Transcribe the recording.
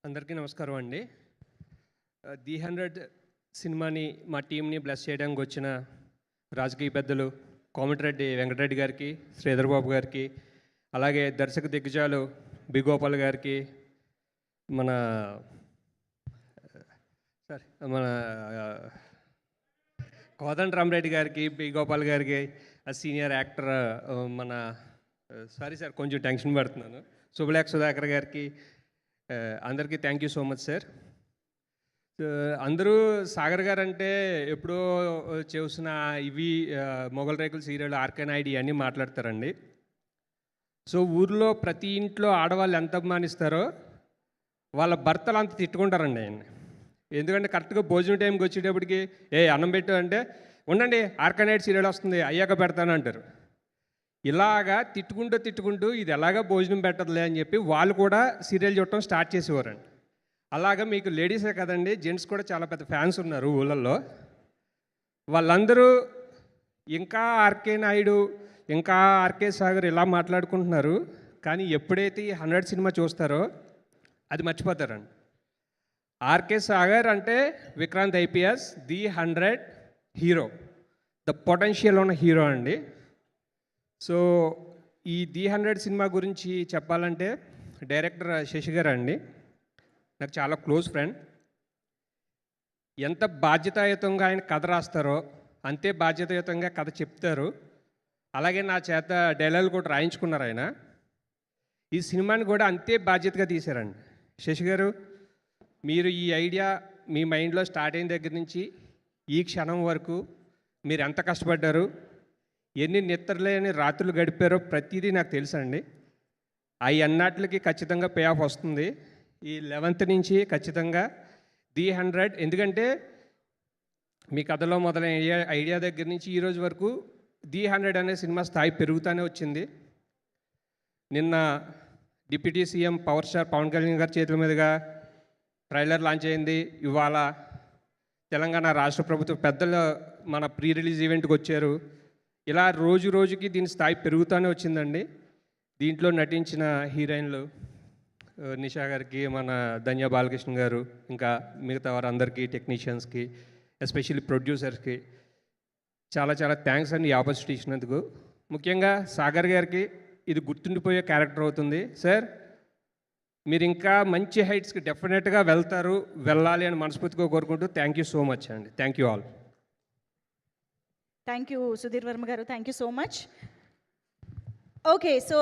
అందరికీ నమస్కారం అండి. ది 100 సినిమాని మా టీంని బ్లెస్ చేయడానికి వచ్చిన రాజకీయ పెద్దలు కోమటిరెడ్డి వెంకటరెడ్డి గారికి, శ్రీధర్ బాబు గారికి, అలాగే దర్శక దిగ్గజాలు బి గోపాల్ గారికి, మన కోదండరామరెడ్డి గారికి, బి గోపాల్ గారికి, సీనియర్ యాక్టర్ మన సార్ కొంచెం టెన్షన్ పడుతున్నాను, శుభలేఖ సుధాకర్ గారికి, అందరికీ thank you so much sir. అందరూ సాగర్ గారు అంటే ఎప్పుడో చూసిన ఇవి మొగల్ రేకుల సీరియల్, ఆర్కే నాయుడు ఇవన్నీ మాట్లాడతారండి. సో ఊర్లో ప్రతి ఇంట్లో ఆడవాళ్ళు ఎంత అభిమానిస్తారో వాళ్ళ భర్తలు అంత తిట్టుకుంటారండి ఆయన్ని. ఎందుకంటే కరెక్ట్గా భోజనం టైంకి వచ్చేటప్పటికి అన్నం పెట్టు అంటే ఉండండి ఆర్కే నాయుడు సీరియల్ వస్తుంది అయ్యాక పెడతాను అంటారు. ఇలాగా తిట్టుకుంటూ ఇది ఎలాగా భోజనం పెట్టదులే అని చెప్పి వాళ్ళు కూడా సీరియల్ చూడటం స్టార్ట్ చేసేవారండి. అలాగా మీకు లేడీసే కదండి, జెంట్స్ కూడా చాలా పెద్ద ఫ్యాన్స్ ఉన్నారు ఊళ్ళల్లో. వాళ్ళందరూ ఇంకా ఆర్కే నాయుడు, ఇంకా ఆర్కే సాగర్ ఇలా మాట్లాడుకుంటున్నారు. కానీ ఎప్పుడైతే ఈ 100 సినిమా చూస్తారో అది మర్చిపోతారండి. ఆర్కే సాగర్ అంటే Vikrant IPS, the 100 hero, the potential ఉన్న హీరో అండి. సో ఈ ది 100 సినిమా గురించి చెప్పాలంటే డైరెక్టర్ శశి గారు అండి నాకు చాలా క్లోజ్ ఫ్రెండ్. ఎంత బాధ్యతాయుతంగా ఆయన కథ రాస్తారో అంతే బాధ్యతాయుతంగా కథ చెప్తారు. అలాగే నా చేత డైలాగులు కూడా రాయించుకున్నారు ఆయన. ఈ సినిమాని కూడా అంతే బాధ్యతగా తీశారండి. శశి గారు, మీరు ఈ ఐడియా మీ మైండ్లో స్టార్ట్ అయిన దగ్గర నుంచి ఈ క్షణం వరకు మీరు ఎంత కష్టపడ్డారు, ఎన్ని నిద్రలేని రాత్రులు గడిపారో ప్రతిదీ నాకు తెలుసండి. అవి అన్నట్లకి ఖచ్చితంగా పే ఆఫ్ వస్తుంది ఈ 11th నుంచి ఖచ్చితంగా ది 100. ఎందుకంటే మీ కథలో మొదలైన ఐడియా దగ్గర నుంచి ఈరోజు వరకు ది 100 అనే సినిమా స్థాయి పెరుగుతూనే వచ్చింది. నిన్న deputy CM power star Pawan Kalyan గారి చేతుల మీదుగా ట్రైలర్ లాంచ్ అయింది. ఇవాళ తెలంగాణ రాష్ట్ర ప్రభుత్వ పెద్దలు మన ప్రీ రిలీజ్ ఈవెంట్కి వచ్చారు. ఇలా రోజుకి దీని స్థాయి పెరుగుతూనే వచ్చిందండి. దీంట్లో నటించిన హీరోయిన్లు నిషా గారికి, మన ధన్య బాలకృష్ణ గారు, ఇంకా మిగతా వారందరికీ, టెక్నీషియన్స్కి, ఎస్పెషల్లీ ప్రొడ్యూసర్స్కి చాలా థ్యాంక్స్ అండి ఈ ఆపర్చునిటీ ఇచ్చినందుకు. ముఖ్యంగా సాగర్ గారికి ఇది గుర్తుండిపోయే క్యారెక్టర్ అవుతుంది. సార్ మీరు ఇంకా మంచి హైట్స్కి డెఫినెట్గా వెళ్ళాలి అని మనస్ఫూర్తిగా కోరుకుంటూ థ్యాంక్ యూ సో మచ్ అండి. Thank you all. Thank you, Sudhir Verma garu. Thank you so much. Okay, so